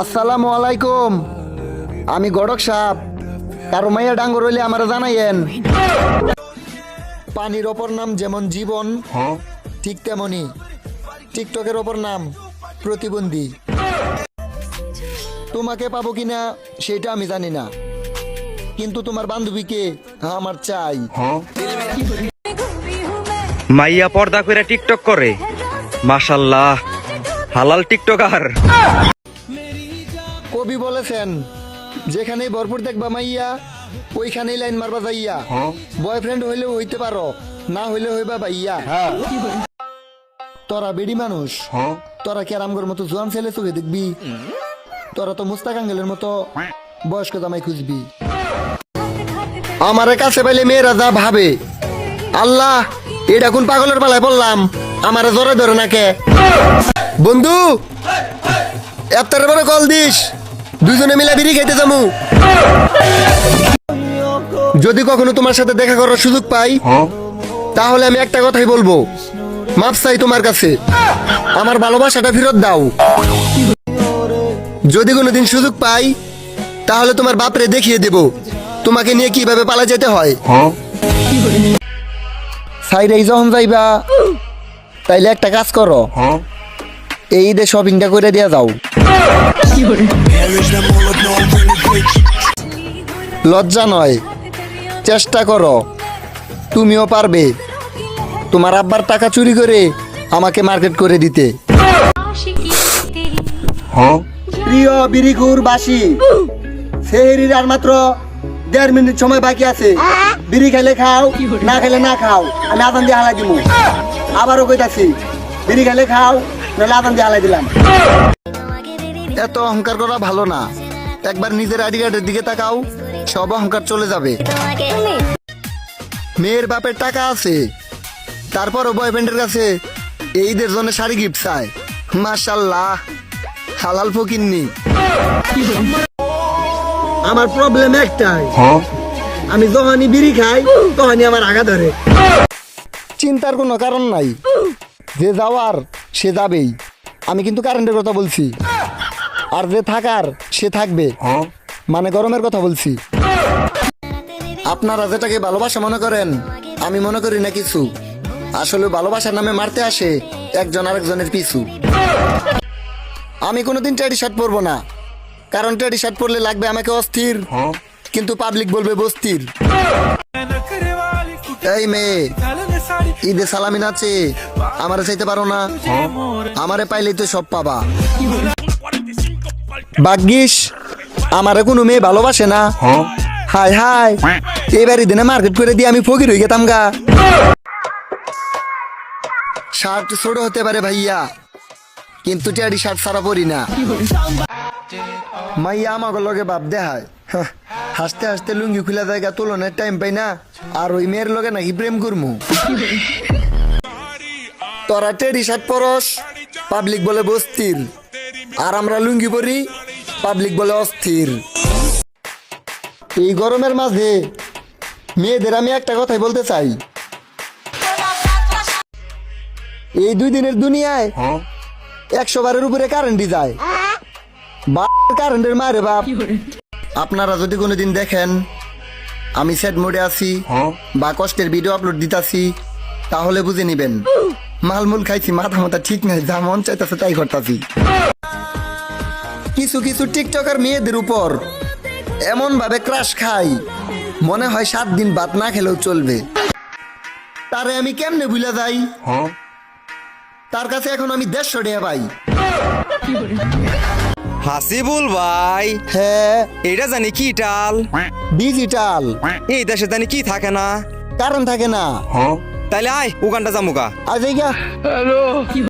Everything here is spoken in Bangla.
আসসালামু আলাইকুম। আমি গড়ক সাপ। কারো মাইয়া ডাঙ্গর হইলে আমার জানাইয়েন। পানির অপর নাম যেমন জীবন, ঠিক তেমনি টিকটকের অপর নাম প্রতিবন্ধী। তোমাকে পাবো কিনা সেটা আমি জানি না, কিন্তু তোমার বান্ধবীকে আমার চাই। মাইয়া পর্দা কইরা টিকটক করে, মাশাল্লাহ হালাল টিকটকার। কবি বলেছেন, যেখানেই ভরপুর দেখবা মাইয়া ওইখানেই লাইন মারবা যাইয়া। বয়ফ্রেন্ড হইলেও হইতে পারো, না হইলে হইবা ভাইয়া। তোরা বেডি মানুষ, তোরা কি আরামগর মতো জোয়ান ছেলে চোখে দেখবি? তোরা তো মুস্তাক আঙ্গেলের মতো বয়স্ক জামাই খুঁজবি। আমার কাছে পাইলে মেয়েরা যা ভাবে, আল্লাহ এটা কোন পাগলের পালায় পড়লাম, আমার জোরে ধরে নাকে। বন্ধু এত্তারে বড় কল দিস, দুজনে মিলে বিড়ি খাইতে যামু। যদি কখনো তোমার সাথে দেখা করার সুযোগ পাই, তাহলে আমি একটা কথাই বলবো, মাপ চাই তোমার কাছে, আমার ভালোবাসাটা ফেরত দাও। যদি কোনোদিন সুযোগ পাই, তাহলে তোমার বাপরে দেখিয়ে দেব তোমাকে নিয়ে কিভাবে পালা যেতে হয়। সাইডেই যখন যাইবা, তাইলে একটা কাজ করো, এই ঈদে শপিংটা করে দিয়া যাও। লজ্জা নয়, চেষ্টা করো, তুমিও পারবে তোমার আব্বার টাকা চুরি করে আমাকে মার্কেট করে দিতে। প্রিয় বিরিগুর বাসী, সেহেরির আর মাত্র 1.5 মিনিট সময় বাকি আছে। বিড়ি খাইলে খাও, না খাইলে না খাও, আমি আদান দিয়ে হালাই দিব। আবারও কইতাছি, বিড়ি খাইলে খাও, নাহলে আদান দিয়ে হালাই দিলাম। এত অহংকার করা ভালো না, একবার নিজের আইডি কার্ডের দিকে তাকাও, সব অহংকার চলে যাবে। মেয়ের বাপের টাকা আছে, তারপরও বয়ফ্রেন্ডের কাছে এই ঈদের জন্য শাড়ি গিফট চায়। মাশাল্লাহ হালাল ফকিন্নি। আমার প্রবলেম একটাই, আমি যখনই বিড়ি খাই তখনই আমার আগা ধরে। চিন্তার কোনো কারণ নাই, যে যাওয়ার সে যাবেই। আমি কিন্তু কারেন্টের কথা বলছি, আর যে থাকার সে থাকবে, মানে গরমের কথা বলছি। আপনারা যেটাকে ভালোবাসা মনে করেন, আমি মনে করি না কিছু। আসলে ভালোবাসার নামে মারতে আসে একজন আরেকজনের পিছু। আমি কোনোদিন টেডি শার্ট পরবো না, কারণ টেডি শার্ট পরলে লাগবে আমাকে অস্থির, কিন্তু পাবলিক বলবে বস্তির। এই মেয়ে, ঈদে সালামি নাচে আমারে চাইতে পারো না? আমারে পাইলেই তো সব পাবা। ভাগ্যিস আমারে কোনো মেয়ে ভালোবাসে না। হাই হাই, এইবারই দিনে মার্কেট করে দিয়ে আমি ফকির হয়ে গেতাম গা। শার্ট ছোট হতে পারে ভাইয়া, কিন্তু টেডি শার্ট ছাড়া পরি না। মাইয়া আমাকে লগে ভাব দেখায়, হাসতে হাসতে লুঙ্গি খুলে জায়গা তুলনের টাইম পাই না, আর ওই মেয়ের লগে নাকি প্রেম করমু। তোরা টেডি শার্ট পরস, পাবলিক বলে বস্তির, আর আমরা লুঙ্গি পরি, পাবলিক বলে অস্থির। এই গরমের মাঝে মেয়েদের আমি একটা কথাই বলতে চাই, এই 2 দিনের দুনিয়ায় 100 বারের উপরে কারেন্টই যায়। কারেন্টের মারে বাপ। আপনারা যদি কোনোদিন দেখেন আমি স্যাড মোডে আছি বা কষ্টের ভিডিও আপলোড দিতাছি, তাহলে বুঝে নিবেন মালমুল খাইছি, মাথা মাথা ঠিক নাই, যা মন চাইতেছে তাই করতাছি। কিছু কিছু টিকটকার মেয়েদের উপর এমন ভাবে ক্রাশ খাই, মনে হয় 7 দিন ভাত না খেলেও চলবে। তারে আমি কেমনে ভুলে যাই? তার কাছে এখন আমি 150 টাকা পাই। হাসিবুল ভাই, হ্যাঁ এটা জানি কি টাল, ডিজিটাল। এই দেশে জানি কি থাকে না, কারণ থাকে না। তাইলে আয় উগান্ডা জামুকা। আজ